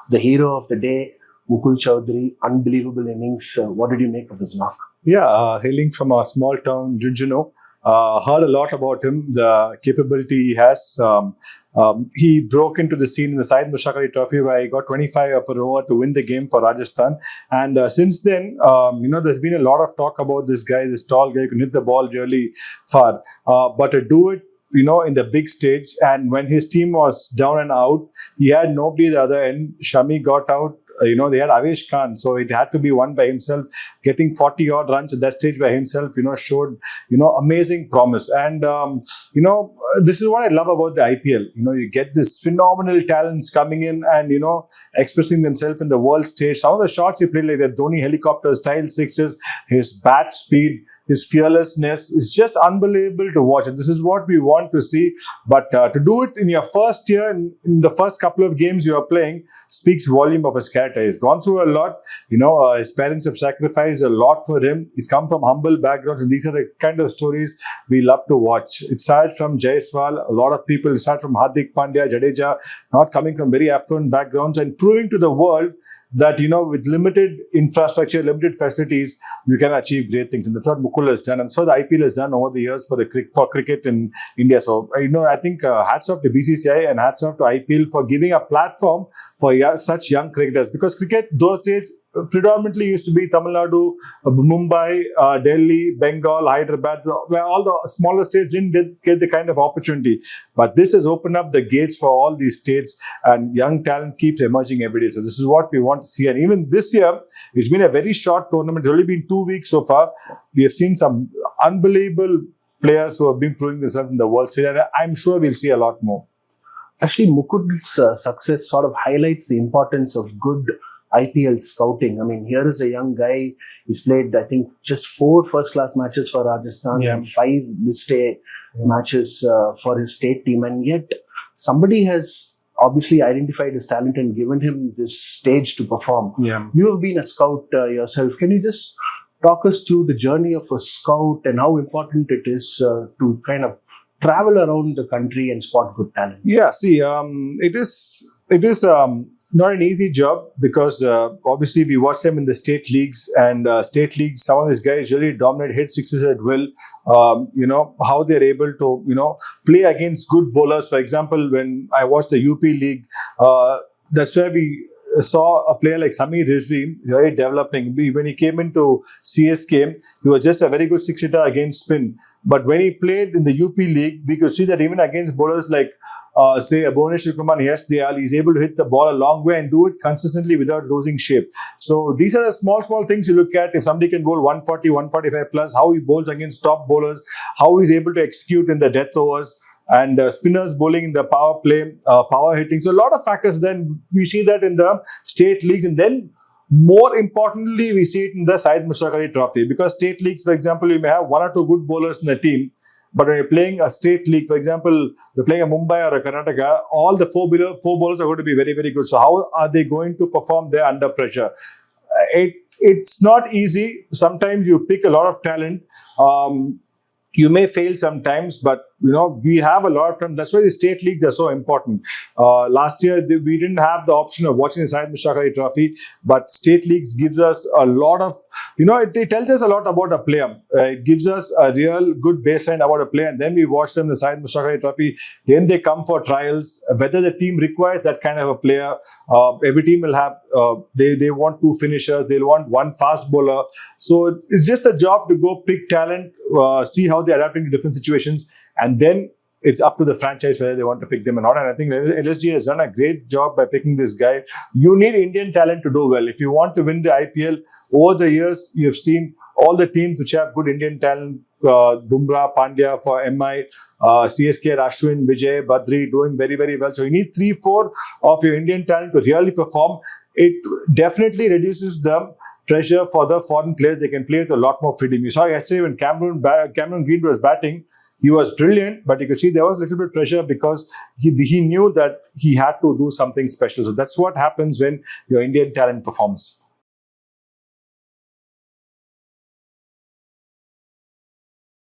the hero of the day, Mukul Choudhary, unbelievable innings. What did you make of his knock? Yeah, hailing from a small town, Junjuno, heard a lot about him, the capability he has. He broke into the scene in the Syed Mushtaq Ali Trophy where he got 25 of an over to win the game for Rajasthan. And since then, there's been a lot of talk about this guy, this tall guy who can hit the ball really far. But to do it, in the big stage, and when his team was down and out, he had nobody at the other end. Shami got out. They had Avesh Khan, so it had to be one by himself. Getting 40 odd runs at that stage by himself, showed, amazing promise. And, this is what I love about the IPL. You get this phenomenal talents coming in and, expressing themselves in the world stage. Some of the shots he played, like the Dhoni helicopter style sixes, his bat speed, his fearlessness is just unbelievable to watch. And this is what we want to see. But to do it in your first year, in the first couple of games you are playing, speaks volume of his character. He's gone through a lot. His parents have sacrificed a lot for him. He's come from humble backgrounds. And these are the kind of stories we love to watch. It started from Jaiswal. A lot of people start from Hardik Pandya, Jadeja, not coming from very affluent backgrounds and proving to the world that, with limited infrastructure, limited facilities, you can achieve great things. And that's what Mukul has done, and so the IPL has done over the years for cricket in India. So I think hats off to BCCI and hats off to IPL for giving a platform for such young cricketers, because cricket those days predominantly used to be Tamil Nadu, Mumbai, Delhi, Bengal, Hyderabad, where all the smaller states didn't get the kind of opportunity. But this has opened up the gates for all these states, and young talent keeps emerging every day. So this is what we want to see. And even this year, it's been a very short tournament. It's only been 2 weeks so far. We have seen some unbelievable players who have been proving themselves in the world stage, and I'm sure we'll see a lot more. Actually, Mukul's success sort of highlights the importance of good IPL scouting. I mean, here is a young guy. He's played, I think, just 4 first-class matches for Rajasthan and 5 list A matches for his state team. And yet, somebody has obviously identified his talent and given him this stage to perform. Yeah. You have been a scout yourself. Can you just talk us through the journey of a scout and how important it is to kind of travel around the country and spot good talent? Yeah, see, it is not an easy job, because obviously we watch them in the state leagues, and state leagues, some of these guys really dominate, hit sixes at will. How they're able to, play against good bowlers. For example, when I watched the UP league, that's where we saw a player like Samir Rizvi really developing. When he came into CSK, he was just a very good six-hitter against spin. But when he played in the UP league, we could see that even against bowlers like say Abhoneshwar Kumar, yes, he's able to hit the ball a long way and do it consistently without losing shape. So these are the small things you look at. If somebody can bowl 140, 145 plus, how he bowls against top bowlers, how he's able to execute in the death overs, and spinners bowling in the power play, power hitting. So a lot of factors. Then we see that in the state leagues, and then more importantly, we see it in the Syed Mushtaq Ali Trophy, because state leagues, for example, you may have 1 or 2 good bowlers in the team. But when you're playing a state league, for example, you're playing a Mumbai or a Karnataka, all the four bowlers are going to be very, very good. So how are they going to perform there under pressure? It's not easy. Sometimes you pick a lot of talent. You may fail sometimes, but we have a lot of time. That's why the state leagues are so important. Last year, we didn't have the option of watching the Syed Mushtaq Ali Trophy, but state leagues gives us a lot of, it tells us a lot about a player. It gives us a real good baseline about a player, and then we watch them in the Syed Mushtaq Ali Trophy. Then they come for trials. Whether the team requires that kind of a player, every team will have, they want 2 finishers, they'll want 1 fast bowler. So it's just a job to go pick talent, see how they're adapting to different situations, and then it's up to the franchise whether they want to pick them or not. And I think LSG has done a great job by picking this guy. You need Indian talent to do well. If you want to win the IPL, over the years, you've seen all the teams which have good Indian talent, Bumrah, Pandya for MI, CSK, Ashwin, Vijay, Badri doing very, very well. So you need 3-4 of your Indian talent to really perform. It definitely reduces the pressure for the foreign players. They can play with a lot more freedom. You saw yesterday when Cameron Green was batting, he was brilliant, but you could see there was a little bit of pressure because he knew that he had to do something special. So that's what happens when your Indian talent performs.